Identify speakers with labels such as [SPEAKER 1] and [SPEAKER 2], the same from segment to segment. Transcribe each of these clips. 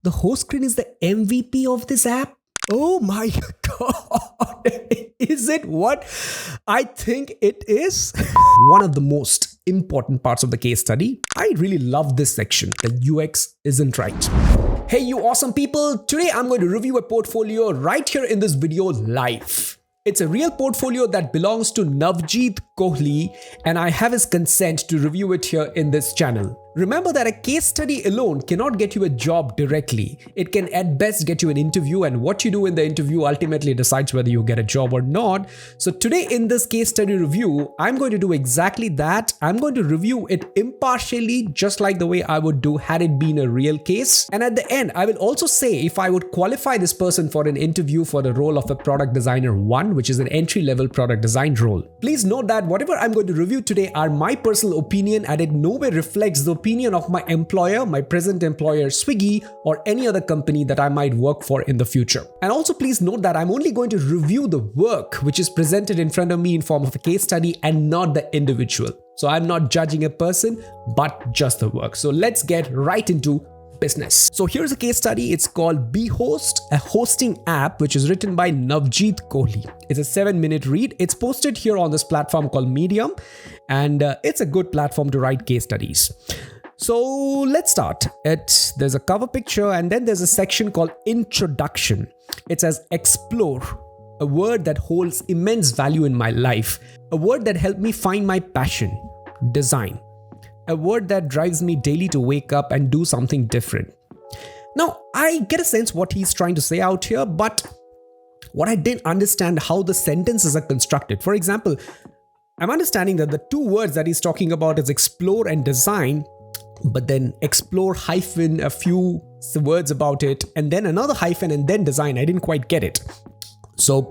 [SPEAKER 1] The host screen is the MVP of this app? Oh my God. Is it what I think it is? One of the most important parts of the case study. I really love this section. The UX isn't right. Hey, you awesome people. Today I'm going to review a portfolio right here in this video live. It's a real portfolio that belongs to Navjeet Kohli, and I have his consent to review it here in this channel. Remember that a case study alone cannot get you a job directly. It can at best get you an interview, and what you do in the interview ultimately decides whether you get a job or not. So today in this case study review, I'm going to do exactly that. I'm going to review it impartially, just like the way I would do had it been a real case. And at the end, I will also say if I would qualify this person for an interview for the role of a product designer 1, which is an entry-level product design role. Please note that whatever I'm going to review today are my personal opinion, and it nowhere reflects the opinion of my employer, my present employer Swiggy, or any other company that I might work for in the future. And also please note that I'm only going to review the work which is presented in front of me in form of a case study and not the individual. So I'm not judging a person, but just the work. So let's get right into business. So here's a case study. It's called BeHost, a hosting app which is written by Navjeet Kohli. It's a 7-minute read. It's posted here on this platform called Medium, and it's a good platform to write case studies. So let's start. There's a cover picture, and then there's a section called Introduction. It says explore, a word that holds immense value in my life, a word that helped me find my passion, design. A word that drives me daily to wake up and do something different. Now, I get a sense what he's trying to say out here, but what I didn't understand how the sentences are constructed. For example, I'm understanding that the two words that he's talking about is explore and design, but then explore hyphen a few words about it, and then another hyphen and then design. I didn't quite get it. So,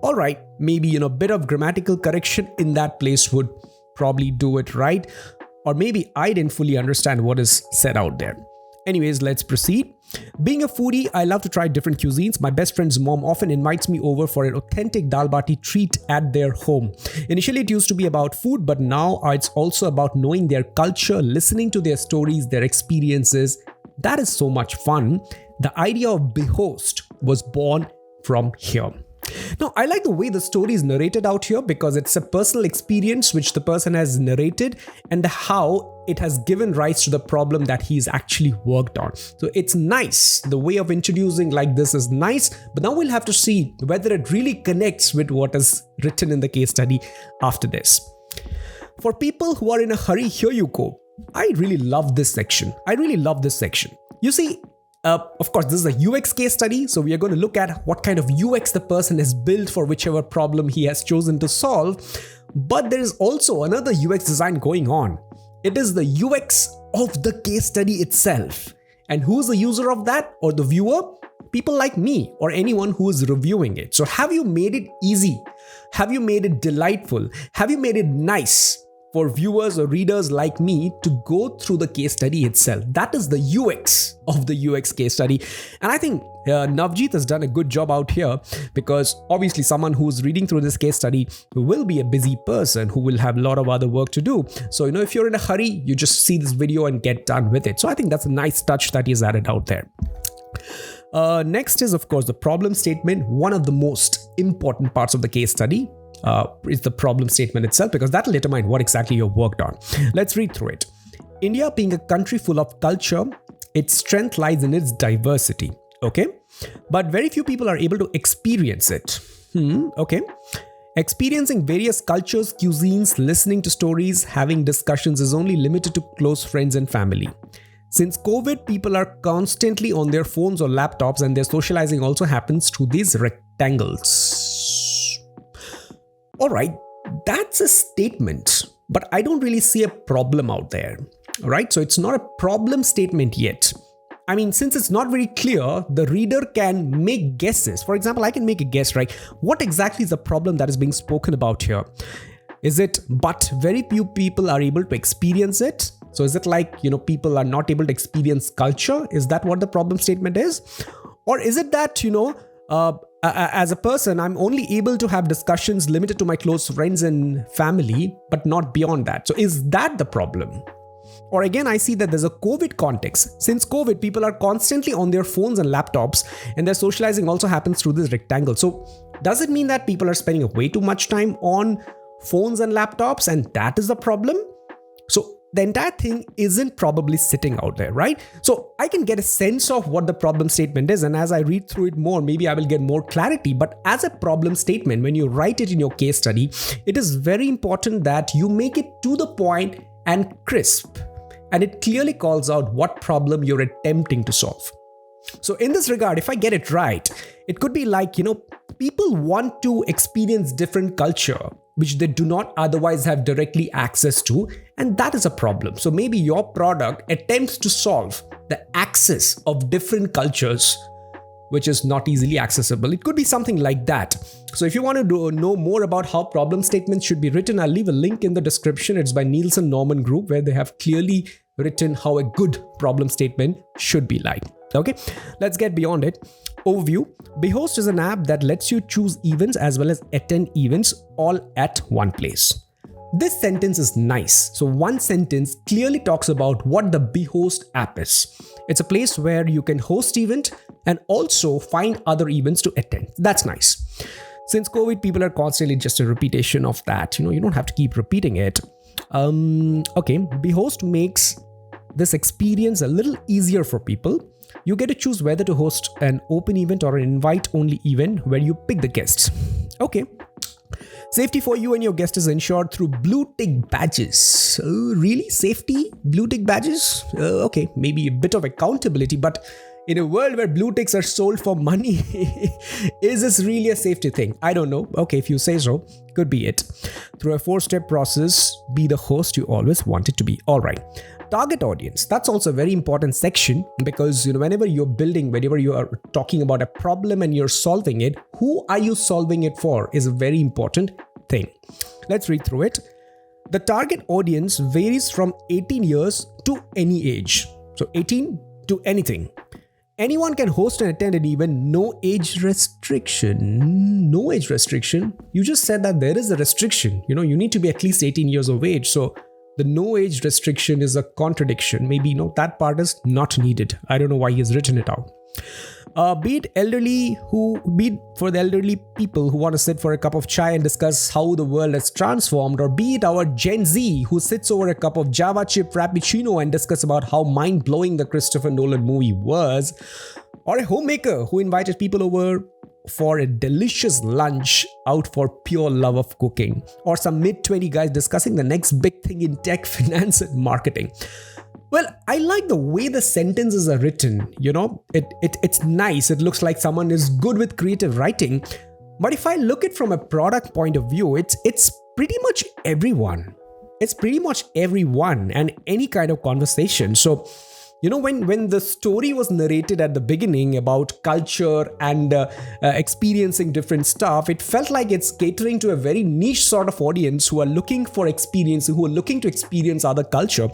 [SPEAKER 1] all right, maybe a bit of grammatical correction in that place would probably do it right. Or maybe I didn't fully understand what is said out there. Anyways, let's proceed. Being a foodie, I love to try different cuisines. My best friend's mom often invites me over for an authentic dal bati treat at their home. Initially, it used to be about food, but now it's also about knowing their culture, listening to their stories, their experiences. That is so much fun. The idea of BeHost was born from here. Now, I like the way the story is narrated out here because it's a personal experience which the person has narrated and how it has given rise to the problem that he's actually worked on. So it's nice. The way of introducing like this is nice, but now we'll have to see whether it really connects with what is written in the case study after this. For people who are in a hurry, here you go. I really love this section. You see, of course, this is a UX case study, so we are going to look at what kind of UX the person has built for whichever problem he has chosen to solve. But there is also another UX design going on. It is the UX of the case study itself. And who's the user of that or the viewer? People like me or anyone who is reviewing it. So have you made it easy? Have you made it delightful? Have you made it nice for viewers or readers like me to go through the case study itself? That is the UX of the UX case study. And I think Navjeet has done a good job out here because obviously someone who's reading through this case study will be a busy person who will have a lot of other work to do. So, if you're in a hurry, you just see this video and get done with it. So I think that's a nice touch that he's added out there. Next is, of course, the problem statement. One of the most important parts of the case study is the problem statement itself, because that will determine what exactly you worked on. Let's read through it. India being a country full of culture, its strength lies in its diversity. Okay, but very few people are able to experience it. Okay, experiencing various cultures, cuisines, listening to stories, having discussions is only limited to close friends and family. Since COVID, people are constantly on their phones or laptops, and their socializing also happens through these rectangles. All right, that's a statement, but I don't really see a problem out there, right? So it's not a problem statement yet. I mean, since it's not very clear, the reader can make guesses. For example, I can make a guess, right? What exactly is the problem that is being spoken about here? Is it, but very few people are able to experience it? So is it like, people are not able to experience culture? Is that what the problem statement is? Or is it that, as a person, I'm only able to have discussions limited to my close friends and family, but not beyond that? So is that the problem? Or again, I see that there's a COVID context. Since COVID, people are constantly on their phones and laptops, and their socializing also happens through this rectangle. So does it mean that people are spending way too much time on phones and laptops, and that is the problem? So the entire thing isn't probably sitting out there, right? So I can get a sense of what the problem statement is, and as I read through it more, maybe I will get more clarity. But as a problem statement, when you write it in your case study, it is very important that you make it to the point and crisp, and it clearly calls out what problem you're attempting to solve. So in this regard, if I get it right, it could be like, people want to experience different culture, which they do not otherwise have directly access to, and that is a problem. So maybe your product attempts to solve the access of different cultures, which is not easily accessible. It could be something like that. So if you want to know more about how problem statements should be written, I'll leave a link in the description. It's by Nielsen Norman Group, where they have clearly written how a good problem statement should be like. Okay, let's get beyond it. Overview. Behost is an app that lets you choose events as well as attend events all at one place. This sentence is nice. So one sentence clearly talks about what the Behost app is. It's a place where you can host event and also find other events to attend. That's nice. Since COVID, people are constantly just a repetition of that. You don't have to keep repeating it. Okay, Behost makes this experience a little easier for people. You get to choose whether to host an open event or an invite-only event where you pick the guests. Okay. Safety for you and your guest is ensured through blue tick badges. Really? Safety? Blue tick badges? Okay, maybe a bit of accountability, but in a world where blue ticks are sold for money, is this really a safety thing? I don't know. Okay, if you say so, could be it. Through a 4-step process, be the host you always wanted to be. All right. Target audience. That's also a very important section, because whenever you are talking about a problem and you're solving it, who are you solving it for is a very important thing. Let's read through it. The target audience varies from 18 years to any age. So 18 to anything. Anyone can host and attend an event, no age restriction. No age restriction? You just said that there is a restriction. You need to be at least 18 years of age. So the no age restriction is a contradiction. Maybe that part is not needed. I don't know why he's written it out. Be it for the elderly people who want to sit for a cup of chai and discuss how the world has transformed, or be it our Gen Z who sits over a cup of Java chip frappuccino and discuss about how mind-blowing the Christopher Nolan movie was, or a homemaker who invited people over for a delicious lunch out for pure love of cooking, or some mid-20 guys discussing the next big thing in tech, finance, and marketing. Well, I like the way the sentences are written. It's nice. It looks like someone is good with creative writing. But if I look at it from a product point of view, it's pretty much everyone. It's pretty much everyone and any kind of conversation. So when the story was narrated at the beginning about culture and experiencing different stuff, it felt like it's catering to a very niche sort of audience who are looking for experience, who are looking to experience other culture.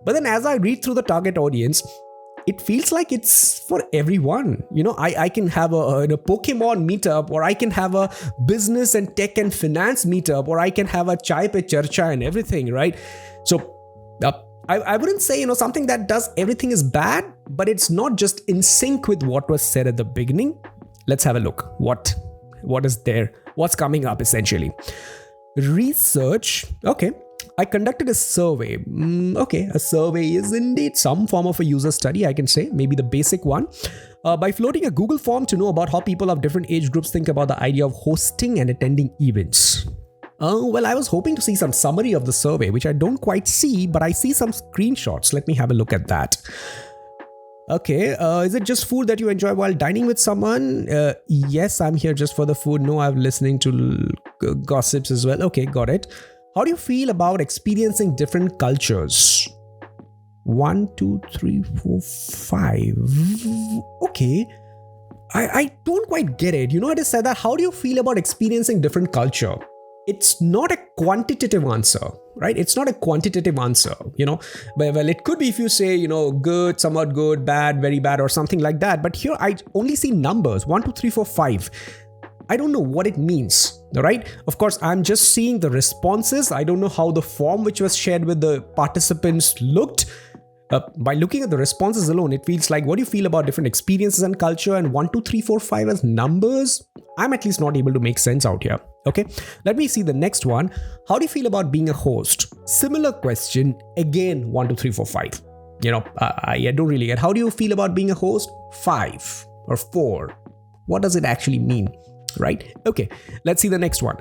[SPEAKER 1] But then as I read through the target audience, it feels like it's for everyone. I can have a Pokemon meetup, or I can have a business and tech and finance meetup, or I can have a chai pe charcha and everything, right? So I wouldn't say, something that does everything is bad, but it's not just in sync with what was said at the beginning. Let's have a look. What is there? What's coming up essentially? Research. Okay. I conducted a survey. Okay, a survey is indeed some form of a user study, I can say, maybe the basic one, by floating a Google form to know about how people of different age groups think about the idea of hosting and attending events. Well, I was hoping to see some summary of the survey, which I don't quite see, but I see some screenshots. Let me have a look at that. Okay, is it just food that you enjoy while dining with someone? Yes, I'm here just for the food. No, I'm listening to gossips as well. Okay, got it. How do you feel about experiencing different cultures? 1, 2, 3, 4, 5. Okay. I don't quite get it. I just said that. How do you feel about experiencing different culture? It's not a quantitative answer, right? It's not a quantitative answer, Well, it could be if you say, good, somewhat good, bad, very bad, or something like that. But here I only see numbers, 1, 2, 3, 4, 5. I don't know what it means, right? Of course, I'm just seeing the responses. I don't know how the form which was shared with the participants looked. By looking at the responses alone, it feels like, what do you feel about different experiences and culture? And 1, 2, 3, 4, 5 as numbers, I'm at least not able to make sense out here. Okay, let me see the next one. How do you feel about being a host? Similar question, again, 1, 2, 3, 4, 5. I don't really get. How do you feel about being a host? 5 or 4. What does it actually mean? Right? Okay, let's see the next one.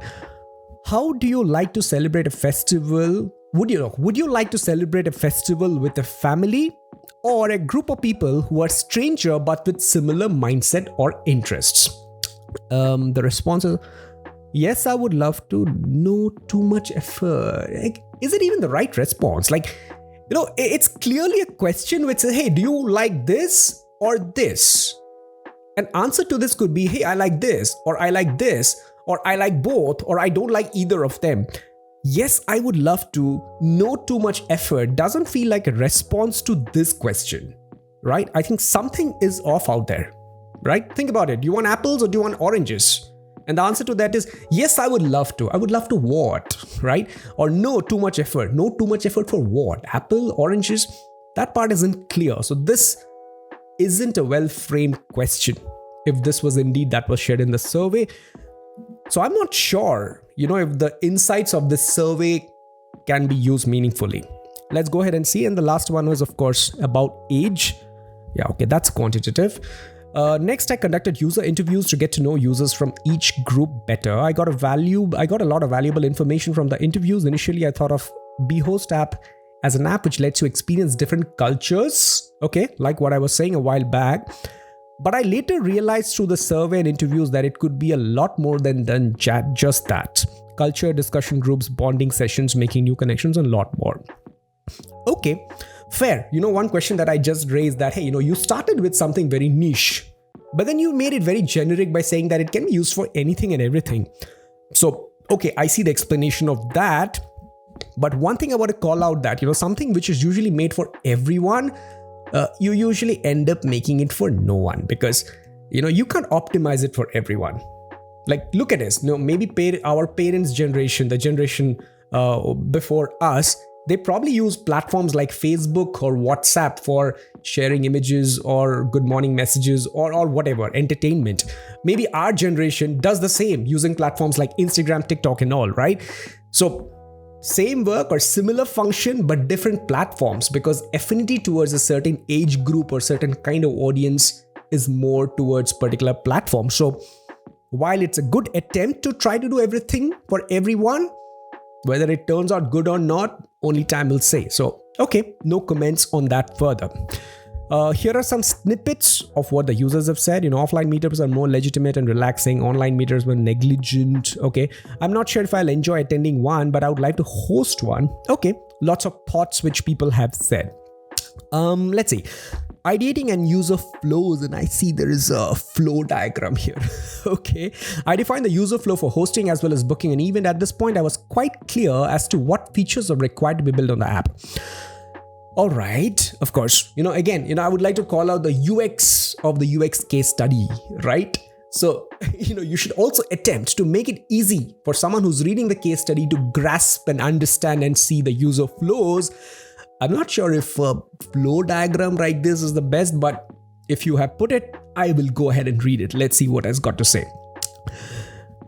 [SPEAKER 1] How do you like to celebrate a festival? Would you like to celebrate a festival with a family or a group of people who are stranger but with similar mindset or interests? The response is, yes, I would love to. No too much effort. Is it even the right response? It's clearly a question which says, hey, do you like this or this? An answer to this could be, hey, I like this, or I like this, or I like both, or I don't like either of them. Yes, I would love to. No too much effort doesn't feel like a response to this question, right? I think something is off out there, right? Think about it. Do you want apples or do you want oranges? And the answer to that is, yes, I would love to. I would love to what, right? Or no too much effort. No too much effort for what? Apple, oranges? That part isn't clear. So this isn't a well-framed question, if this was indeed that was shared in the survey. So I'm not sure, if the insights of this survey can be used meaningfully. Let's go ahead and see. And the last one was, of course, about age. Yeah, okay, that's quantitative. Next, I conducted user interviews to get to know users from each group better. I got a lot of valuable information from the interviews. Initially, I thought of bHost app as an app which lets you experience different cultures. Okay, like what I was saying a while back. But I later realized through the survey and interviews that it could be a lot more than just that. Culture, discussion groups, bonding sessions, making new connections, and a lot more. Okay, fair. One question that I just raised that, hey, you started with something very niche, but then you made it very generic by saying that it can be used for anything and everything. So, okay, I see the explanation of that. But one thing I want to call out that, something which is usually made for everyone, you usually end up making it for no one because, you can't optimize it for everyone. Like, look at this. Maybe our parents' generation, the generation before us, they probably use platforms like Facebook or WhatsApp for sharing images or good morning messages or whatever, entertainment. Maybe our generation does the same using platforms like Instagram, TikTok and all, right? So same work or similar function, but different platforms because affinity towards a certain age group or certain kind of audience is more towards particular platform. So while it's a good attempt to try to do everything for everyone, whether it turns out good or not, only time will say. So, okay, no comments on that further. Here are some snippets of what the users have said. Offline meetups are more legitimate and relaxing. Online meetups were negligent. Okay, I'm not sure if I'll enjoy attending one, but I would like to host one. Okay, lots of thoughts which people have said. Let's see. Ideating and user flows, and I see there is a flow diagram here. Okay, I defined the user flow for hosting as well as booking an event. At this point, I was quite clear as to what features are required to be built on the app. All right, of course, again, I would like to call out the UX of the UX case study, right? So, you should also attempt to make it easy for someone who's reading the case study to grasp and understand and see the user flows. I'm not sure if a flow diagram like this is the best, but if you have put it, I will go ahead and read it. Let's see what it's got to say.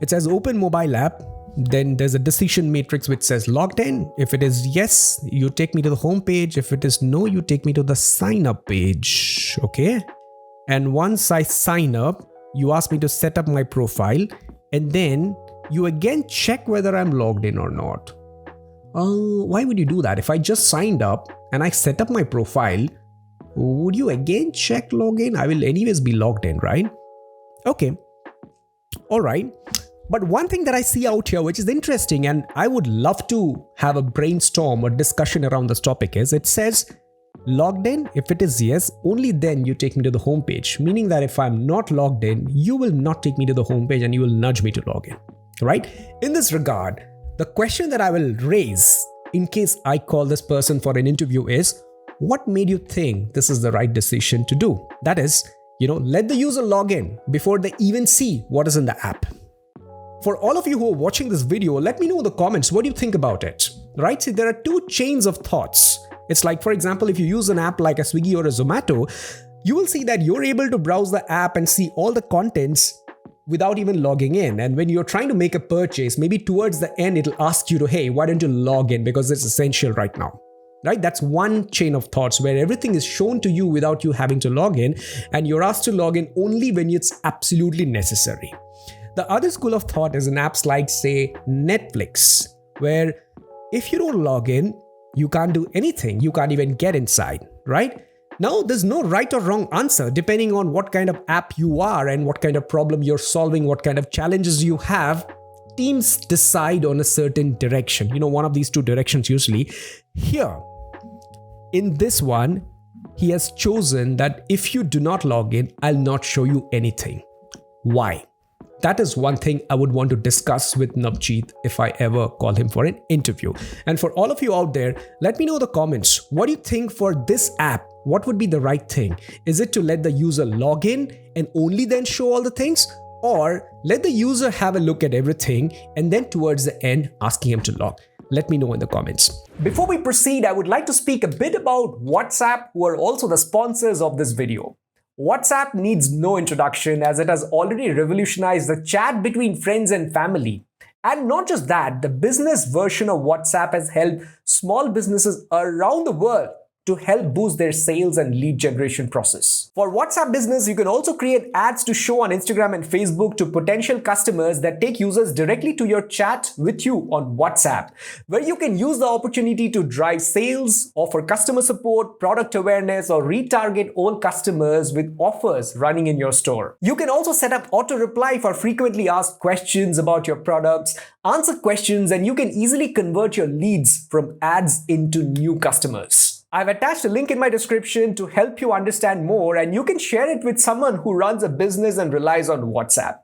[SPEAKER 1] It says open mobile app. Then there's a decision matrix which says logged in. If it is yes, you take me to the home page. If it is no, you take me to the sign up page. Okay. And once I sign up, you ask me to set up my profile. And then you again check whether I'm logged in or not. Why would you do that? If I just signed up and I set up my profile, would you again check login? I will anyways be logged in, right? Okay. All right. But one thing that I see out here, which is interesting, and I would love to have a brainstorm or discussion around this topic is, it says logged in. If it is yes, only then you take me to the home page. Meaning that if I'm not logged in, you will not take me to the home page and you will nudge me to log in, right? In this regard, the question that I will raise in case I call this person for an interview is, what made you think this is the right decision to do? That is, let the user log in before they even see what is in the app. For all of you who are watching this video, let me know in the comments, what do you think about it? Right? See, there are two chains of thoughts. It's like, for example, if you use an app like a Swiggy or a Zomato, you will see that you're able to browse the app and see all the contents without even logging in. And when you're trying to make a purchase, maybe towards the end, it'll ask you to, hey, why don't you log in? Because it's essential right now. Right? That's one chain of thoughts where everything is shown to you without you having to log in, and you're asked to log in only when it's absolutely necessary. The other school of thought is in apps like, say, Netflix, where if you don't log in, you can't do anything. You can't even get inside, right? Now, there's no right or wrong answer depending on what kind of app you are and what kind of problem you're solving, what kind of challenges you have. Teams decide on a certain direction. One of these two directions usually. Here, in this one, he has chosen that if you do not log in, I'll not show you anything. Why? That is one thing I would want to discuss with Navjeet if I ever call him for an interview. And for all of you out there, let me know in the comments, what do you think for this app? What would be the right thing? Is it to let the user log in and only then show all the things? Or let the user have a look at everything and then towards the end asking him to log? Let me know in the comments. Before we proceed, I would like to speak a bit about WhatsApp, who are also the sponsors of this video. WhatsApp needs no introduction as it has already revolutionized the chat between friends and family. And not just that, the business version of WhatsApp has helped small businesses around the world to help boost their sales and lead generation process. For WhatsApp Business, you can also create ads to show on Instagram and Facebook to potential customers that take users directly to your chat with you on WhatsApp, where you can use the opportunity to drive sales, offer customer support, product awareness, or retarget old customers with offers running in your store. You can also set up auto reply for frequently asked questions about your products, answer questions, and you can easily convert your leads from ads into new customers. I've attached a link in my description to help you understand more, and you can share it with someone who runs a business and relies on WhatsApp.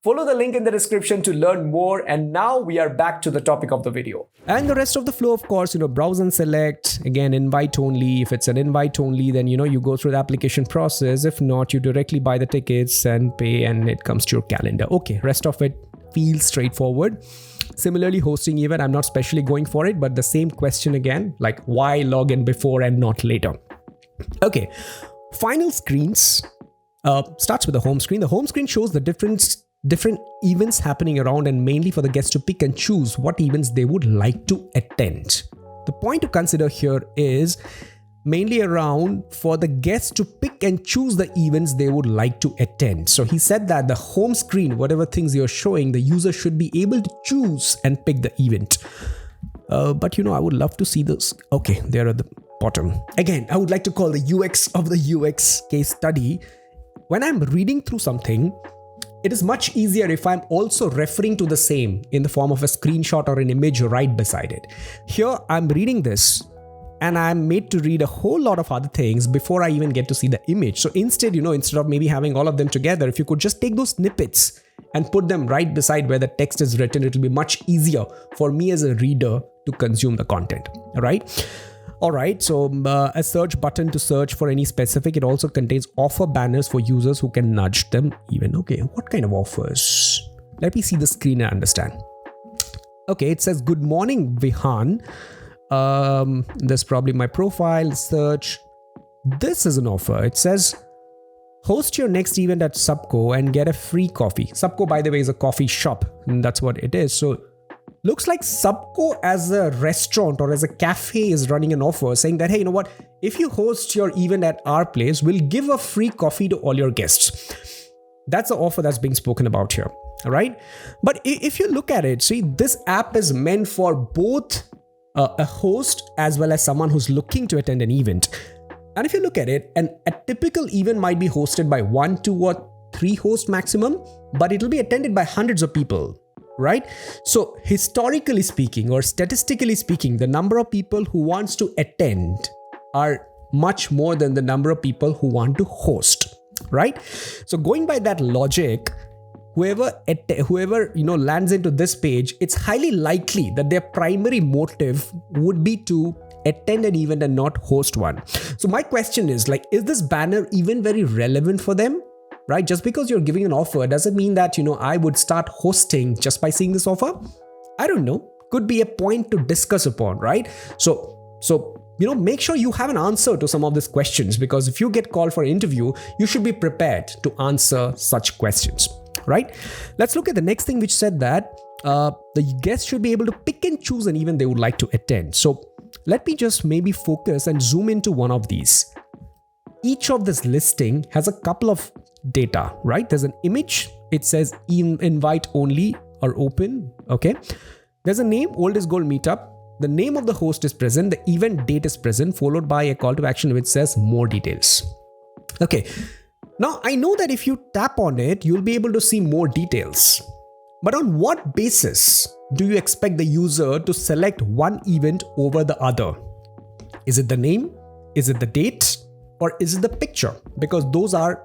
[SPEAKER 1] Follow the link in the description to learn more, and now we are back to the topic of the video. And the rest of the flow, of course, browse and select. Again, invite only. If it's an invite only, then you go through the application process. If not, you directly buy the tickets and pay, and it comes to your calendar. Okay, rest of it feels straightforward. Similarly, hosting event, I'm not specially going for it, but the same question again, like why log in before and not later? Okay, final screens starts with the home screen. The home screen shows the different events happening around, and mainly for the guests to pick and choose what events they would like to attend. The point to consider here is mainly around for the guests to pick and choose the events they would like to attend. So he said that the home screen, whatever things you're showing, the user should be able to choose and pick the event. But I would love to see this. Okay, there at the bottom. Again, I would like to call the UX of the UX case study. When I'm reading through something, it is much easier if I'm also referring to the same in the form of a screenshot or an image right beside it. Here, I'm reading this, and I'm made to read a whole lot of other things before I even get to see the image. So instead, instead of maybe having all of them together, if you could just take those snippets and put them right beside where the text is written, it will be much easier for me as a reader to consume the content. All right. So a search button to search for any specific. It also contains offer banners for users who can nudge them even. Okay, what kind of offers? Let me see the screen and understand. Okay, it says, good morning, Vihan. There's probably my profile, search. This is an offer. It says, host your next event at Subco and get a free coffee. Subco, by the way, is a coffee shop, and that's what it is. So looks like Subco as a restaurant or as a cafe is running an offer saying that, hey, if you host your event at our place, we'll give a free coffee to all your guests. That's the offer that's being spoken about here. All right. But if you look at it, see, this app is meant for both a host as well as someone who's looking to attend an event. And if you look at it, a typical event might be hosted by 1, 2, or 3 hosts maximum, but it'll be attended by hundreds of people, right? So historically speaking, or statistically speaking, the number of people who wants to attend are much more than the number of people who want to host, right? So going by that logic, whoever lands into this page, it's highly likely that their primary motive would be to attend an event and not host one. So my question is, is this banner even very relevant for them? right? Just because you're giving an offer doesn't mean that, I would start hosting just by seeing this offer. I don't know. Could be a point to discuss upon, right? So make sure you have an answer to some of these questions, because if you get called for an interview, you should be prepared to answer such questions, right? Let's look at the next thing, which said that the guest should be able to pick and choose an event they would like to attend. So let me just maybe focus and zoom into one of these. Each of this listing has a couple of data, right? There's an image. It says invite only or open. Okay. There's a name, Old is Gold Meetup. The name of the host is present. The event date is present, followed by a call to action which says more details. Okay. Now I know that if you tap on it, you'll be able to see more details. But on what basis do you expect the user to select one event over the other? Is it the name? Is it the date? Or is it the picture? Because those are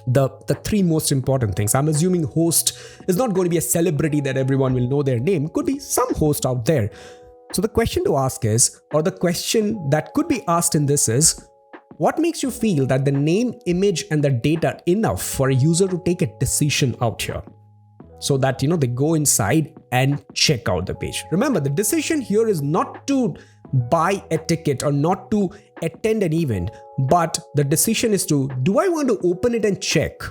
[SPEAKER 1] the three most important things. I'm assuming host is not going to be a celebrity that everyone will know their name. Could be some host out there. So the question to ask is, or the question that could be asked in this is, what makes you feel that the name, image, and the date are enough for a user to take a decision out here? So that, they go inside and check out the page. Remember, the decision here is not to buy a ticket or not to attend an event, but the decision is to, do I want to open it and check?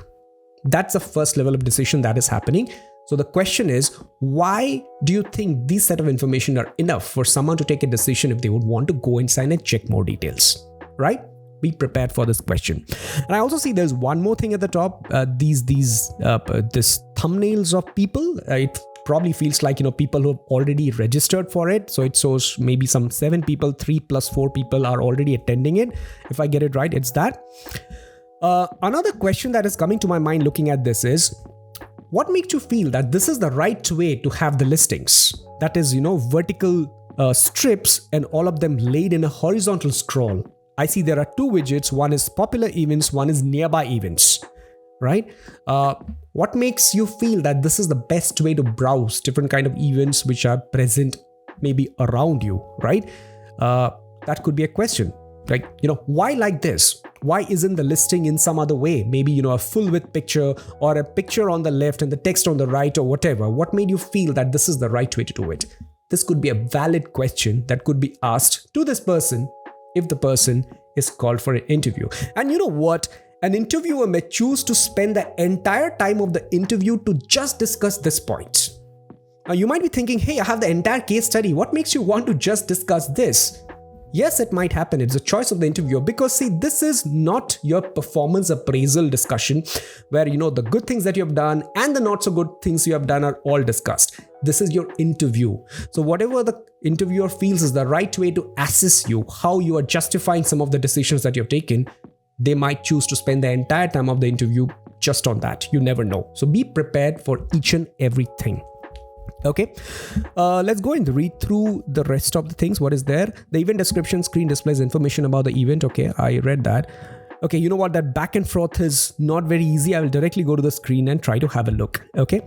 [SPEAKER 1] That's the first level of decision that is happening. So the question is, why do you think these set of information are enough for someone to take a decision if they would want to go inside and check more details, right? Be prepared for this question. And I also see there's one more thing at the top. This thumbnails of people. It probably feels like people who have already registered for it. So it shows maybe some 7 people, 3 + 4 people are already attending it. If I get it right, it's that. Another question that is coming to my mind looking at this is, what makes you feel that this is the right way to have the listings? That is, vertical strips and all of them laid in a horizontal scroll. I see there are 2 widgets. One is popular events, one is nearby events, right? What makes you feel that this is the best way to browse different kind of events which are present maybe around you, right? That could be a question. Like, why like this? Why isn't the listing in some other way? Maybe, a full width picture or a picture on the left and the text on the right or whatever. What made you feel that this is the right way to do it? This could be a valid question that could be asked to this person if the person is called for an interview. And you know what? An interviewer may choose to spend the entire time of the interview to just discuss this point. Now you might be thinking, hey, I have the entire case study. What makes you want to just discuss this? Yes, it might happen. It's a choice of the interviewer, because see, this is not your performance appraisal discussion where, the good things that you have done and the not so good things you have done are all discussed. This is your interview. So whatever the interviewer feels is the right way to assess you, how you are justifying some of the decisions that you have taken, they might choose to spend the entire time of the interview just on that. You never know. So be prepared for each and everything. Okay, let's go and read through the rest of the things. What is there? The event description screen displays information about the event. Okay, I read that. Okay, you know what? That back and forth is not very easy. I will directly go to the screen and try to have a look. Okay,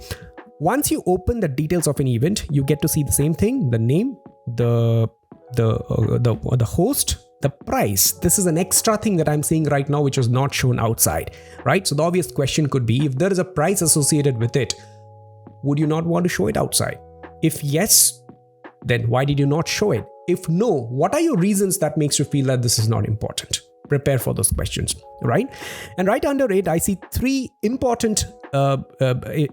[SPEAKER 1] once you open the details of an event, you get to see the same thing: the name, the host, the price. This is an extra thing that I'm seeing right now, which was not shown outside, right? So the obvious question could be, if there is a price associated with it, would you not want to show it outside? If yes, then why did you not show it? If no, what are your reasons that makes you feel that this is not important? Prepare for those questions, right? And right under it, I see 3 important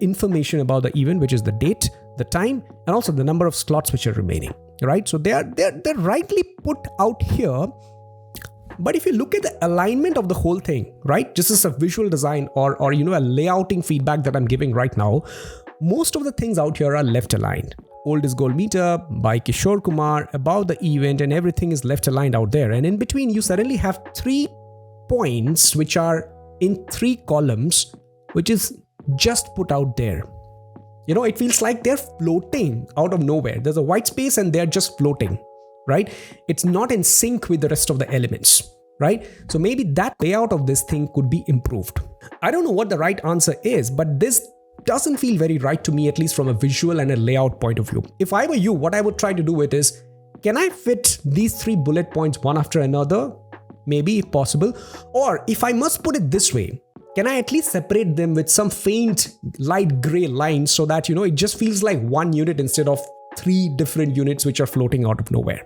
[SPEAKER 1] information about the event, which is the date, the time, and also the number of slots which are remaining, right? So they're rightly put out here. But if you look at the alignment of the whole thing, right? Just as a visual design or a layouting feedback that I'm giving right now, most of the things out here are left aligned. Old is Gold Meetup by Kishore Kumar, about the event, and everything is left aligned out there. And in between, you suddenly have 3 points which are in 3 columns, which is just put out there. It feels like they're floating out of nowhere. There's a white space and they're just floating, right? It's not in sync with the rest of the elements, right? So maybe that layout of this thing could be improved. I don't know what the right answer is, but this doesn't feel very right to me, at least from a visual and a layout point of view. If I were you, what I would try to do it is, can I fit these 3 bullet points one after another? Maybe if possible. Or if I must put it this way, can I at least separate them with some faint light gray lines so that, it just feels like one unit instead of 3 different units which are floating out of nowhere,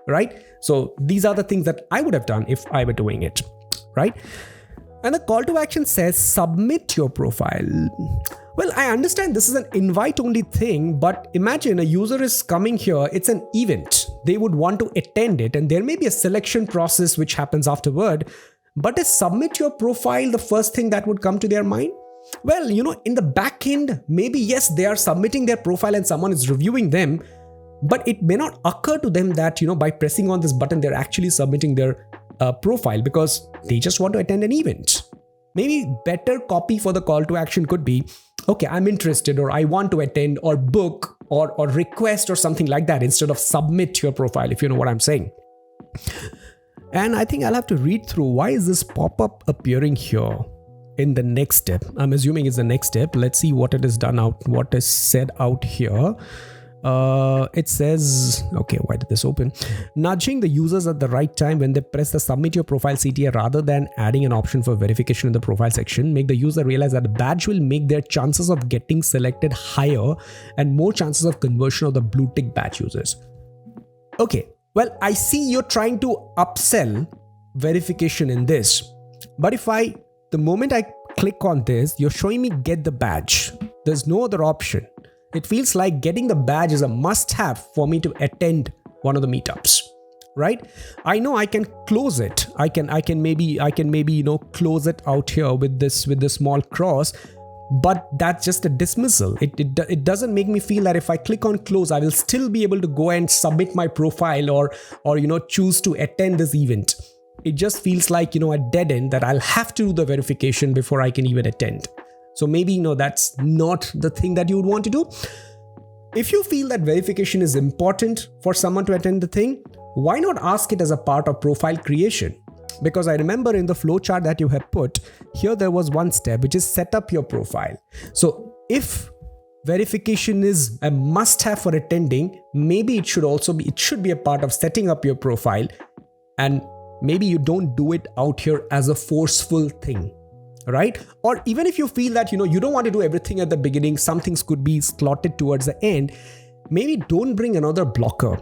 [SPEAKER 1] right? So these are the things that I would have done if I were doing it, right? And the call to action says, submit your profile. Well, I understand this is an invite only thing, but imagine a user is coming here. It's an event. They would want to attend it, and there may be a selection process which happens afterward. But is submit your profile the first thing that would come to their mind? Well, in the back end, maybe yes, they are submitting their profile and someone is reviewing them, but it may not occur to them that, by pressing on this button, they're actually submitting their profile because they just want to attend an event. Maybe better copy for the call to action could be, okay, I'm interested, or I want to attend, or book, or request, or something like that, instead of submit your profile, if you know what I'm saying. And I think I'll have to read through, why is this pop-up appearing here in the next step? I'm assuming it's the next step. Let's see what it is done out, what is said out here. It says, okay, why did this open? Nudging the users at the right time when they press the submit your profile CTA, rather than adding an option for verification in the profile section, make the user realize that the badge will make their chances of getting selected higher and more chances of conversion of the blue tick badge users. Okay, well, I see you're trying to upsell verification in this, but the moment I click on this, you're showing me get the badge. There's no other option. It feels like getting the badge is a must-have for me to attend one of the meetups, right? I know I can close it. I can maybe close it out here with this small cross, but that's just a dismissal. It doesn't make me feel that if I click on close, I will still be able to go and submit my profile or choose to attend this event. It just feels like a dead end that I'll have to do the verification before I can even attend. So maybe, that's not the thing that you would want to do. If you feel that verification is important for someone to attend the thing, why not ask it as a part of profile creation? Because I remember in the flowchart that you have put, here there was one step, which is set up your profile. So if verification is a must-have for attending, maybe it should be a part of setting up your profile, and maybe you don't do it out here as a forceful thing. Right? Or even if you feel that, you don't want to do everything at the beginning, some things could be slotted towards the end, maybe don't bring another blocker.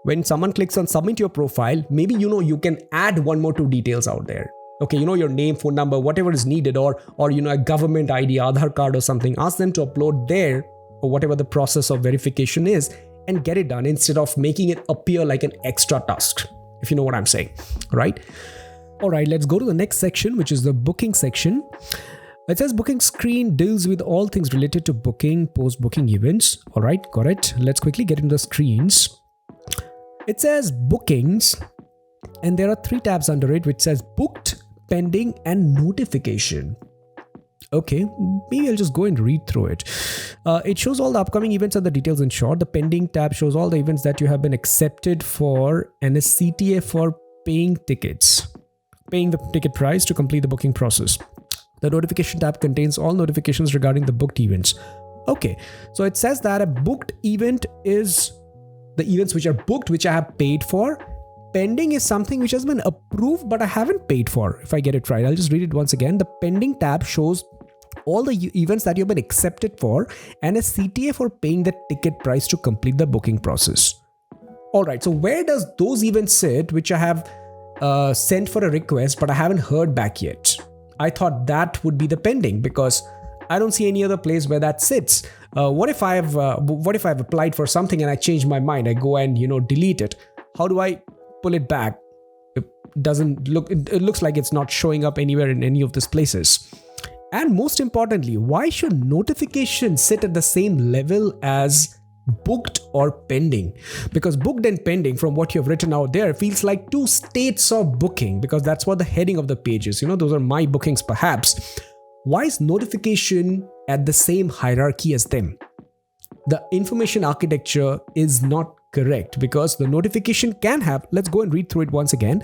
[SPEAKER 1] When someone clicks on submit your profile, maybe, you can add 1 more 2 details out there. Okay, your name, phone number, whatever is needed, or a government ID, Aadhaar card or something. Ask them to upload there, or whatever the process of verification is, and get it done instead of making it appear like an extra task, if you know what I'm saying, right? All right, let's go to the next section, which is the booking section. It says booking screen deals with all things related to booking, post-booking events. All right, got it. Let's quickly get into the screens. It says bookings, and there are 3 tabs under it, which says booked, pending, and notification. Okay, maybe I'll just go and read through it. It shows all the upcoming events and the details in short. The pending tab shows all the events that you have been accepted for, and a CTA for paying the ticket price to complete the booking process. The notification tab contains all notifications regarding the booked events. Okay, so it says that a booked event is the events which are booked, which I have paid for. Pending is something which has been approved, but I haven't paid for, if I get it right. I'll just read it once again. The pending tab shows all the events that you've been accepted for, and a CTA for paying the ticket price to complete the booking process. All right, so where does those events sit, which I have sent for a request, but I haven't heard back yet? I thought that would be the pending, because I don't see any other place where that sits. What if I've applied for something and I change my mind? I go and delete it. How do I pull it back? It looks like it's not showing up anywhere in any of these places. And most importantly, why should notifications sit at the same level as booked or pending? Because booked and pending, from what you've written out there, feels like 2 states of booking, because that's what the heading of the page is. Those are my bookings perhaps. Why is notification at the same hierarchy as them? The information architecture is not correct because the notification can have, let's go and read through it once again.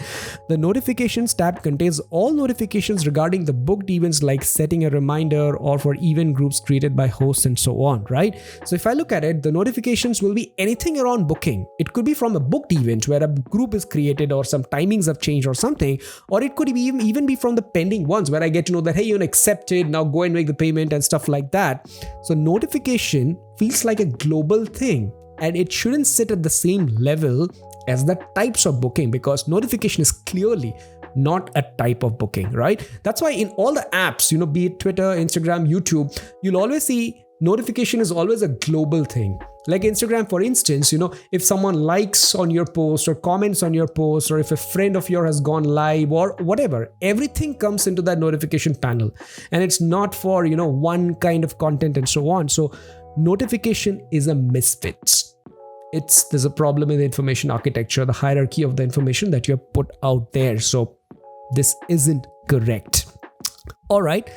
[SPEAKER 1] The notifications tab contains all notifications regarding the booked events like setting a reminder or for event groups created by hosts and so on, right? So if I look at it, the notifications will be anything around booking. It could be from a booked event where a group is created or some timings have changed or something, or it could even be from the pending ones where I get to know that, hey, you're accepted, now go and make the payment and stuff like that. So notification feels like a global thing and it shouldn't sit at the same level as the types of booking because notification is clearly not a type of booking, right? That's why in all the apps, be it Twitter, Instagram, YouTube, you'll always see notification is always a global thing. Like Instagram, for instance, if someone likes on your post or comments on your post, or if a friend of yours has gone live or whatever, everything comes into that notification panel. And it's not for, one kind of content and so on. So notification is a misfit. There's a problem in the information architecture, the hierarchy of the information that you have put out there. So this isn't correct. All right,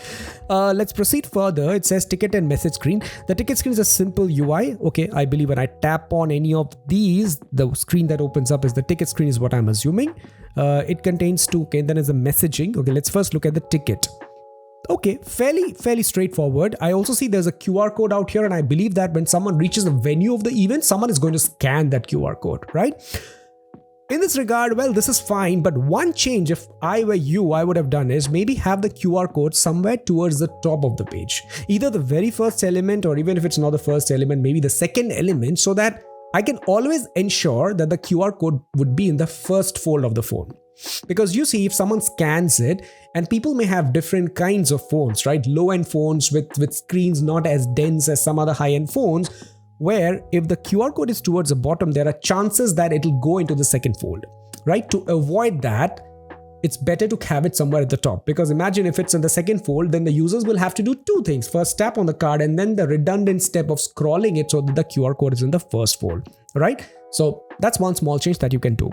[SPEAKER 1] let's proceed further. It says ticket and message screen. The ticket screen is a simple UI. Okay, I believe when I tap on any of these, the screen that opens up is the ticket screen is what I'm assuming. It contains two. Okay, then is the messaging. Okay, let's first look at the ticket. Okay, fairly straightforward. I also see there's a QR code out here, and I believe that when someone reaches the venue of the event, someone is going to scan that QR code, right? In this regard, well, this is fine, but one change if I were you, I would have done is maybe have the QR code somewhere towards the top of the page. Either the very first element, or even if it's not the first element, maybe the second element, so that I can always ensure that the QR code would be in the first fold of the phone. Because you see, if someone scans it, and people may have different kinds of phones, right? Low-end phones with screens not as dense as some other high-end phones, where if the QR code is towards the bottom, there are chances that it'll go into the second fold, right? To avoid that, it's better to have it somewhere at the top, because imagine if it's in the second fold, then the users will have to do two things. First, tap on the card, and then the redundant step of scrolling it so that the QR code is in the first fold, right? So that's one small change that you can do.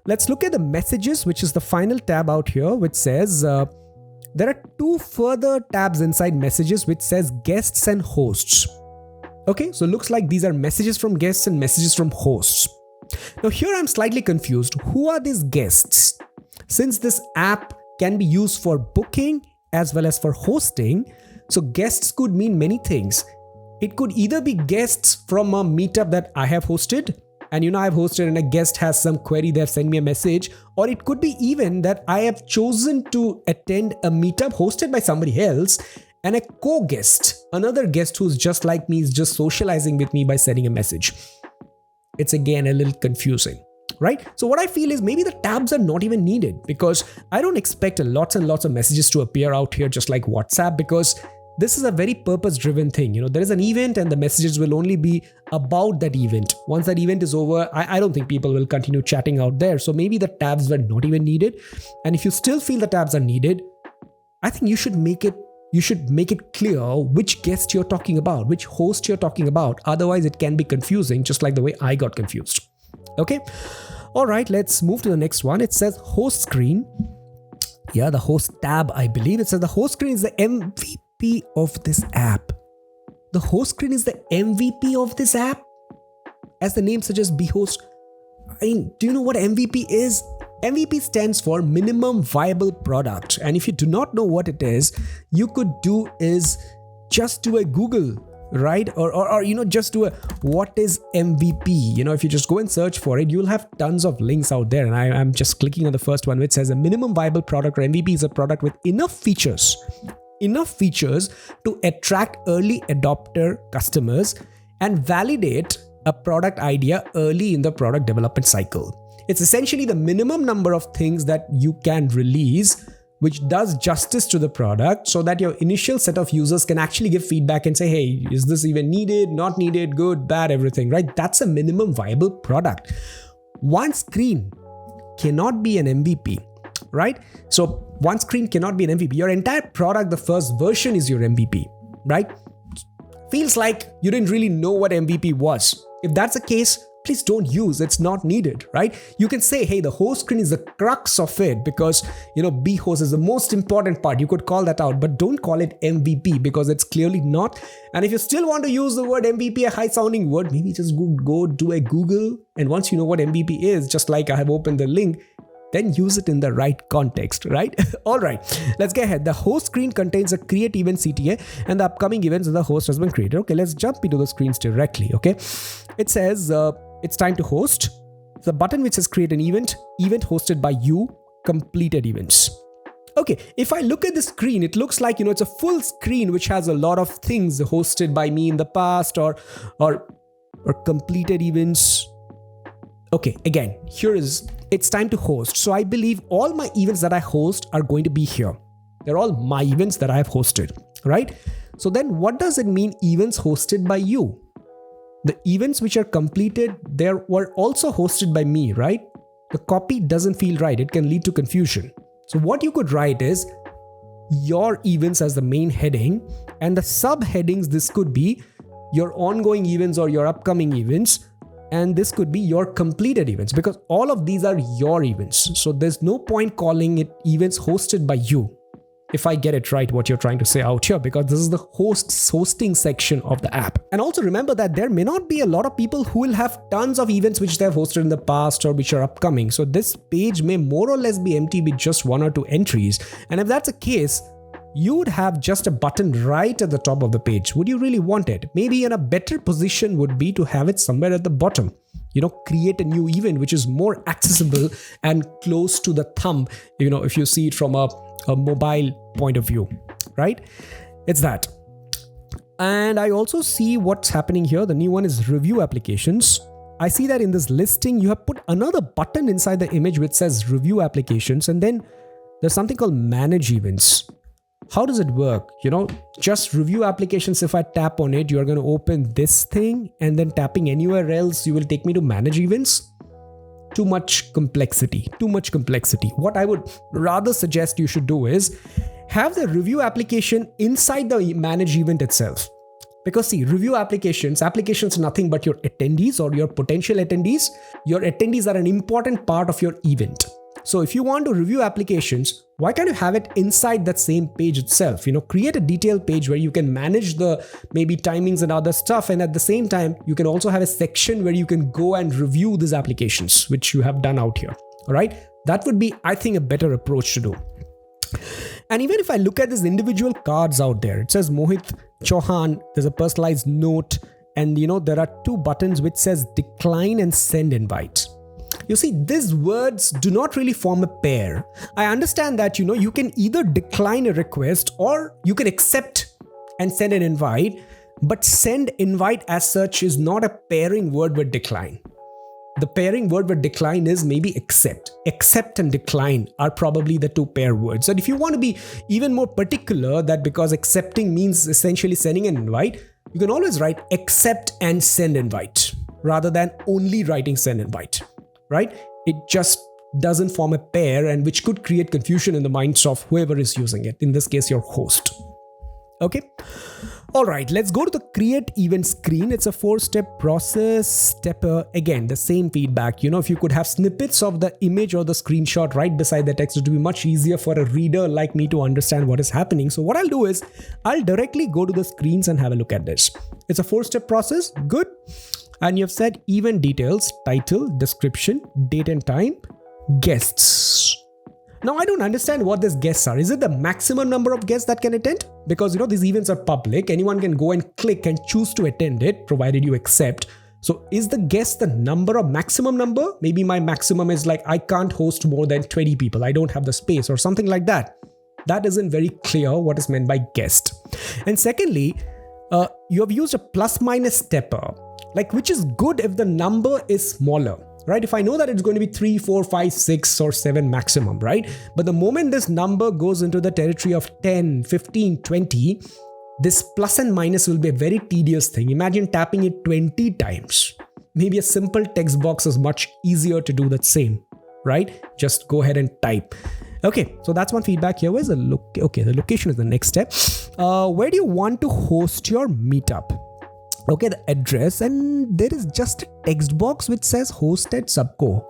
[SPEAKER 1] Let's look at the messages, which is the final tab out here, which says there are two further tabs inside messages, which says guests and hosts. Okay, so it looks like these are messages from guests and messages from hosts. Now here I'm slightly confused. Who are these guests? Since this app can be used for booking as well as for hosting, so guests could mean many things. It could either be guests from a meetup that I have hosted, and I've hosted and a guest has some query, they've sent me a message, or it could be even that I have chosen to attend a meetup hosted by somebody else, and a co-guest, another guest who's just like me, is just socializing with me by sending a message. It's again a little confusing, right? So what I feel is maybe the tabs are not even needed, because I don't expect lots and lots of messages to appear out here just like WhatsApp, because this is a very purpose-driven thing. There is an event and the messages will only be about that event. Once that event is over, I don't think people will continue chatting out there. So maybe the tabs were not even needed. And if you still feel the tabs are needed, I think you should make it clear which guest you're talking about, which host you're talking about. Otherwise, it can be confusing, just like the way I got confused. Okay. All right, let's move to the next one. It says host screen. Yeah, the host tab, I believe. It says the host screen is the MVP of this app. The host screen is the MVP of this app? As the name suggests, be host. I mean, do you know what MVP is? MVP stands for minimum viable product. And if you do not know what it is, you could do is just do a Google, right? Or just do a what is MVP? If you just go and search for it, you'll have tons of links out there. And I'm just clicking on the first one, which says a minimum viable product, or MVP, is a product with enough features to attract early adopter customers and validate a product idea early in the product development cycle. It's essentially the minimum number of things that you can release which does justice to the product, so that your initial set of users can actually give feedback and say, hey, is this even needed, not needed, good, bad, everything, right? That's a minimum viable product. One screen cannot be an MVP, right? So one screen cannot be an MVP. Your entire product, the first version, is your MVP, right? Feels like you didn't really know what MVP was. If that's the case, please don't use. It's not needed, right? You can say, hey, the host screen is the crux of it because, be host is the most important part. You could call that out, but don't call it MVP because it's clearly not. And if you still want to use the word MVP, a high sounding word, maybe just go do a Google. And once you know what MVP is, just like I have opened the link, then use it in the right context, right? All right, let's get ahead. The host screen contains a create event CTA and the upcoming events that the host has been created. Okay, let's jump into the screens directly, okay? It says it's time to host. The button which says create an event hosted by you, completed events. Okay, if I look at the screen, it looks like, it's a full screen which has a lot of things hosted by me in the past or completed events. Okay, again, it's time to host. So I believe all my events that I host are going to be here. They're all my events that I have hosted, right? So then what does it mean events hosted by you? The events which are completed, they were also hosted by me, right? The copy doesn't feel right. It can lead to confusion. So what you could write is your events as the main heading, and the subheadings, this could be your ongoing events or your upcoming events. And this could be your completed events because all of these are your events. So there's no point calling it events hosted by you, if I get it right, what you're trying to say out here, because this is the hosting section of the app. And also remember that there may not be a lot of people who will have tons of events which they have hosted in the past or which are upcoming. So this page may more or less be empty with just 1 or 2 entries. And if that's the case, you would have just a button right at the top of the page. Would you really want it? Maybe in a better position would be to have it somewhere at the bottom. Create a new event which is more accessible and close to the thumb, if you see it from a mobile point of view, right? It's that. And I also see what's happening here. The new one is review applications. I see that in this listing, you have put another button inside the image which says review applications. And then there's something called manage events. How does it work? Just review applications. If I tap on it, you are going to open this thing, and then tapping anywhere else, you will take me to manage events. Too much complexity. What I would rather suggest you should do is have the review application inside the manage event itself. Because see, review applications are nothing but your attendees or your potential attendees. Your attendees are an important part of your event. So if you want to review applications, why can't you have it inside that same page itself? Create a detailed page where you can manage the maybe timings and other stuff. And at the same time, you can also have a section where you can go and review these applications, which you have done out here. All right. That would be, I think, a better approach to do. And even if I look at these individual cards out there, it says Mohit Chauhan, there's a personalized note. And there are 2 buttons which says decline and send invite. You see, these words do not really form a pair. I understand that, you can either decline a request or you can accept and send an invite, but send invite as such is not a pairing word with decline. The pairing word with decline is maybe accept. Accept and decline are probably the 2 pair words. And if you want to be even more particular, that because accepting means essentially sending an invite, you can always write accept and send invite rather than only writing send invite. Right? It just doesn't form a pair, and which could create confusion in the minds of whoever is using it. In this case, your host. Okay. All right. Let's go to the create event screen. It's a 4-step process. Again, the same feedback. If you could have snippets of the image or the screenshot right beside the text, it would be much easier for a reader like me to understand what is happening. So what I'll do is I'll directly go to the screens and have a look at this. It's a 4-step process. Good. And you've said event details, title, description, date and time, guests. Now, I don't understand what these guests are. Is it the maximum number of guests that can attend? Because, these events are public. Anyone can go and click and choose to attend it, provided you accept. So is the guest the number or maximum number? Maybe my maximum is like, I can't host more than 20 people. I don't have the space or something like that. That isn't very clear what is meant by guest. And secondly, you have used a plus minus stepper. Which is good if the number is smaller, right? If I know that it's going to be 3, 4, 5, 6 or 7 maximum, right? But the moment this number goes into the territory of 10, 15, 20, this plus and minus will be a very tedious thing. Imagine tapping it 20 times. Maybe a simple text box is much easier to do that same, right? Just go ahead and type. Okay, so that's one feedback here. Where's the the location is the next step. Where do you want to host your meetup? Okay, the address, and there is just a text box which says host at Subco.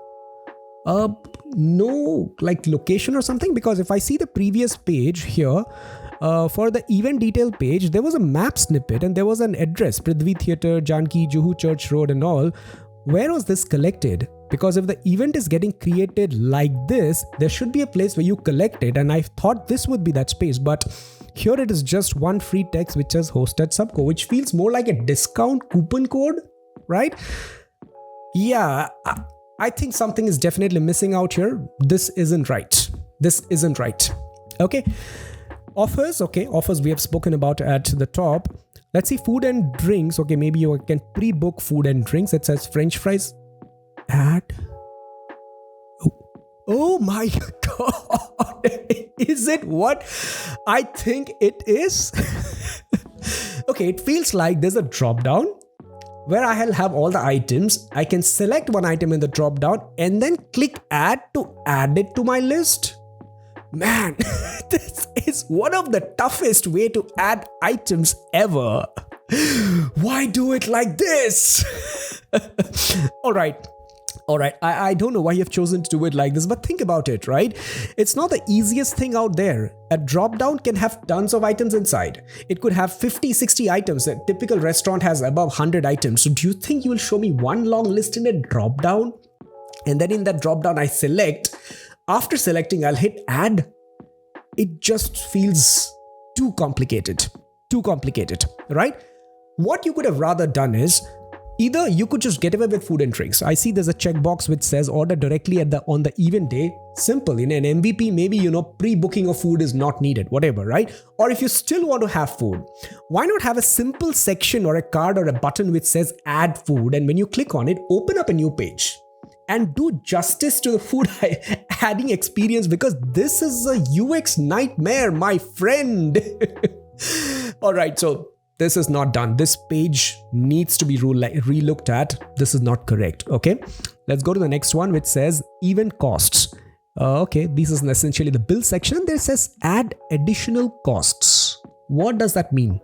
[SPEAKER 1] No like location or something, because if I see the previous page here, for the event detail page, there was a map snippet and there was an address, Prithvi Theatre, Janki, Juhu Church Road and all. Where was this collected? Because if the event is getting created like this, there should be a place where you collect it, and I thought this would be that space, but here it is just one free text which says hosted Subco, which feels more like a discount coupon code, right? Yeah, I think something is definitely missing out here. This isn't right. Okay. Offers we have spoken about at the top. Let's see, food and drinks. Okay, maybe you can pre-book food and drinks. It says French fries. Add. Oh my God. Is it what I think it is? Okay, it feels like there's a drop down where I'll have all the items. I can select one item in the drop down and then click add to add it to my list. Man, this is one of the toughest way to add items ever. Why do it like this? All right. I don't know why you have chosen to do it like this, but think about it, right? It's not the easiest thing out there. A drop down can have tons of items inside. It could have 50, 60 items. A typical restaurant has above 100 items. So do you think you will show me one long list in a drop down? And then in that drop down, I select. After selecting, I'll hit add. It just feels too complicated, right? What you could have rather done is, either you could just get away with food and drinks. I see there's a checkbox which says order directly on the event day. Simple. In an MVP, maybe, pre-booking of food is not needed, whatever, right? Or if you still want to have food, why not have a simple section or a card or a button which says add food, and when you click on it, open up a new page and do justice to the food adding experience, because this is a UX nightmare, my friend. All right, so this is not done. This page needs to be re-looked at. This is not correct. Okay, let's go to the next one, which says event costs. Okay, this is essentially the bill section. There says add additional costs. What does that mean?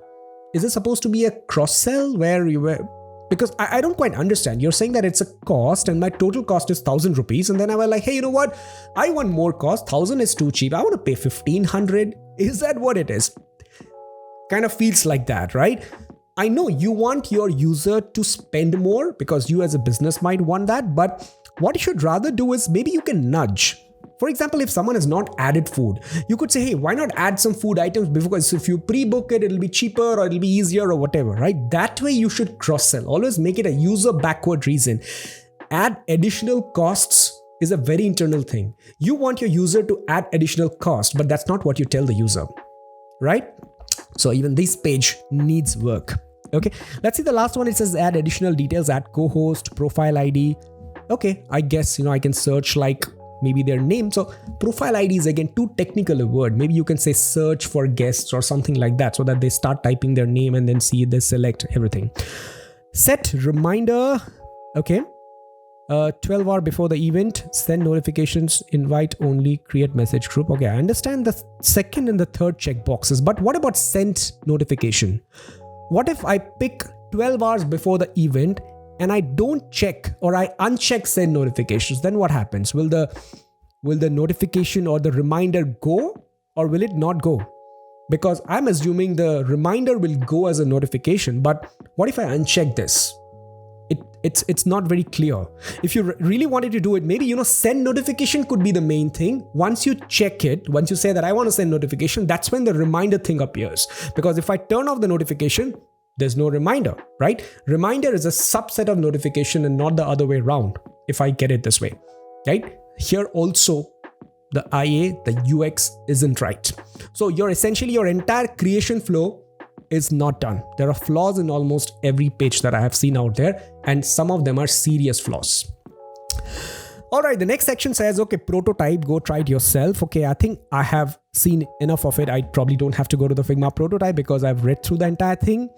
[SPEAKER 1] Is it supposed to be a cross-sell where you were? Because I don't quite understand. You're saying that it's a cost and my total cost is 1,000 rupees. And then I was like, hey, you know what? I want more cost. 1,000 is too cheap. I want to pay 1,500. Is that what it is? Kind of feels like that, right? I know you want your user to spend more because you as a business might want that. But what you should rather do is maybe you can nudge. For example, if someone has not added food, you could say, hey, why not add some food items? Because if you pre-book it, it'll be cheaper or it'll be easier or whatever, right? That way you should cross-sell. Always make it a user backward reason. Add additional costs is a very internal thing. You want your user to add additional cost, but that's not what you tell the user, right? So even this page needs work. Okay, let's see the last one. It says add additional details, add co-host, profile ID. Okay, I guess, I can search like maybe their name. So profile ID is again too technical a word. Maybe you can say search for guests or something like that, so that they start typing their name and then see they select everything. Set reminder. Okay. 12 hours before the event, send notifications, invite only, create message group. Okay, I understand the second and the third check boxes, but what about send notification? What if I pick 12 hours before the event and I don't check or I uncheck send notifications? Then what happens? Will the notification or the reminder go, or will it not go? Because I'm assuming the reminder will go as a notification, but what if I uncheck this? It's not very clear. If you really wanted to do it, maybe, send notification could be the main thing. Once you check it, once you say that I want to send notification, that's when the reminder thing appears. Because if I turn off the notification, there's no reminder, right? Reminder is a subset of notification and not the other way around, if I get it this way, right? Here also, the IA, the UX isn't right. So your entire creation flow is not done. There are flaws in almost every page that I have seen out there, and some of them are serious flaws. All right, the next section says, okay, prototype, go try it yourself. Okay, I think I have seen enough of it. I probably don't have to go to the Figma prototype because I've read through the entire thing.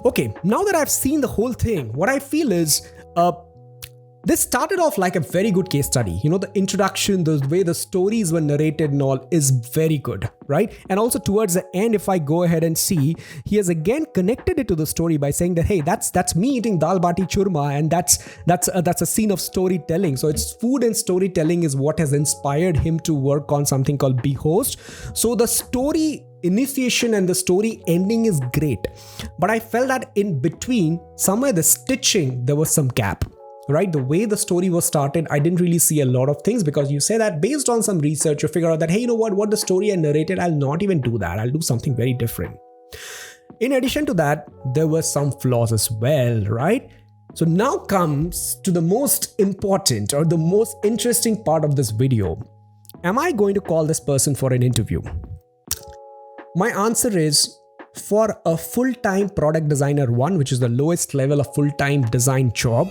[SPEAKER 1] Okay, now that I've seen the whole thing, what I feel is, This started off like a very good case study. The introduction, the way the stories were narrated and all is very good, right? And also towards the end, if I go ahead and see, he has again connected it to the story by saying that, hey, that's me eating dal bati churma, and that's a scene of storytelling. So it's food and storytelling is what has inspired him to work on something called Be Host. So the story initiation and the story ending is great, but I felt that in between, somewhere the stitching, there was some gap. Right? The way the story was started, I didn't really see a lot of things, because you say that based on some research, you figure out that, hey, what the story I narrated, I'll not even do that. I'll do something very different. In addition to that, there were some flaws as well, right? So now comes to the most important or the most interesting part of this video. Am I going to call this person for an interview? My answer is, for a full-time product designer 1, which is the lowest level of full-time design job,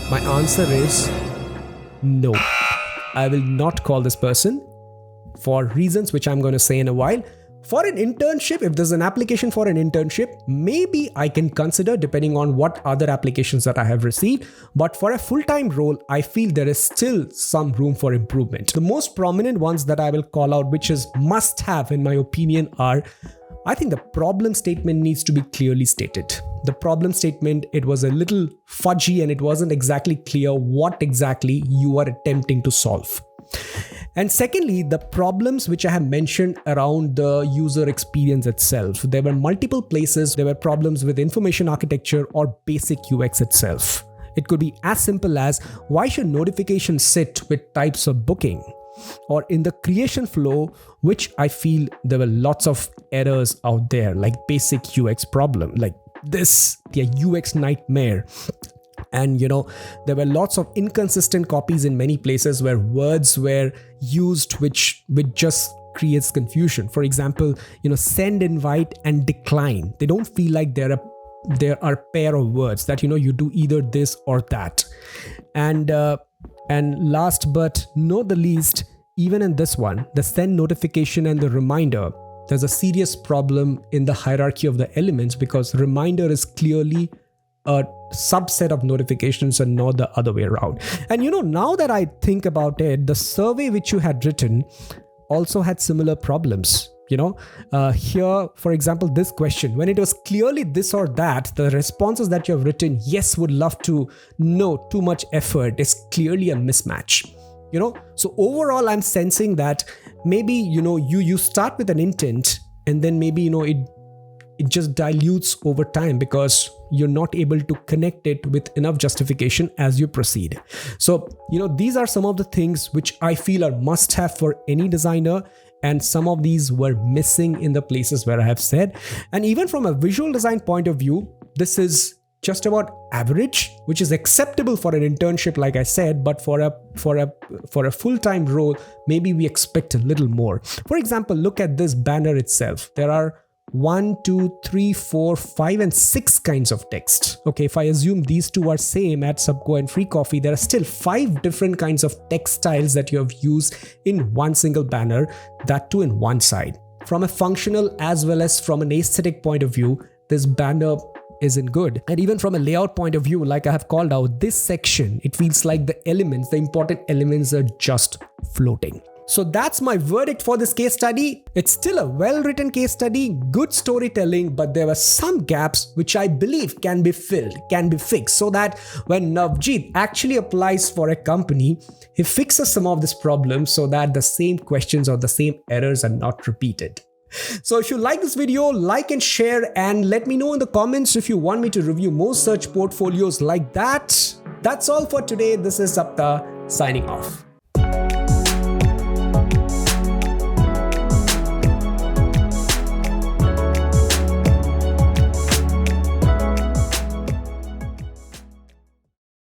[SPEAKER 1] my answer is no. I will not call this person for reasons which I'm going to say in a while. For an internship, if there's an application for an internship, maybe I can consider depending on what other applications that I have received. But for a full-time role, I feel there is still some room for improvement. The most prominent ones that I will call out, which is must-have in my opinion, are, I think the problem statement needs to be clearly stated. The problem statement, it was a little fudgy and it wasn't exactly clear what exactly you are attempting to solve. And secondly, the problems which I have mentioned around the user experience itself. There were multiple places. There were problems with information architecture or basic UX itself. It could be as simple as, why should notifications sit with types of booking? Or in the creation flow, which I feel there were lots of errors out there, like basic UX problem, like this, the UX nightmare. And there were lots of inconsistent copies in many places where words were used which just creates confusion. For example, send invite and decline. They don't feel like there are pair of words that you do either this or that. And last but not the least, even in this one, the send notification and the reminder, there's a serious problem in the hierarchy of the elements, because reminder is clearly a subset of notifications and not the other way around. And now that I think about it, the survey which you had written also had similar problems. Here, for example, this question, when it was clearly this or that, the responses that you have written, yes, would love to know, too much effort, is clearly a mismatch. So overall, I'm sensing that maybe, you start with an intent and then maybe, it just dilutes over time because you're not able to connect it with enough justification as you proceed. So, these are some of the things which I feel are must have for any designer. And some of these were missing in the places where I have said. And even from a visual design point of view, this is just about average, which is acceptable for an internship, like I said, but for a full-time role, maybe we expect a little more. For example, look at this banner itself. There are 1, 2, 3, 4, 5, and 6 kinds of text. Okay, if I assume these two are same at Subco and Free Coffee, there are still 5 different kinds of text styles that you have used in one single banner, that too in one side. From a functional as well as from an aesthetic point of view, this banner isn't good. And even from a layout point of view, like I have called out, this section, it feels like the important elements are just floating. So that's my verdict for this case study. It's still a well-written case study, good storytelling, but there were some gaps which I believe can be filled, can be fixed, so that when Navjeet actually applies for a company, he fixes some of these problems so that the same questions or the same errors are not repeated. So if you like this video, like and share, and let me know in the comments if you want me to review more search portfolios like that. That's all for today. This is Sapta signing off.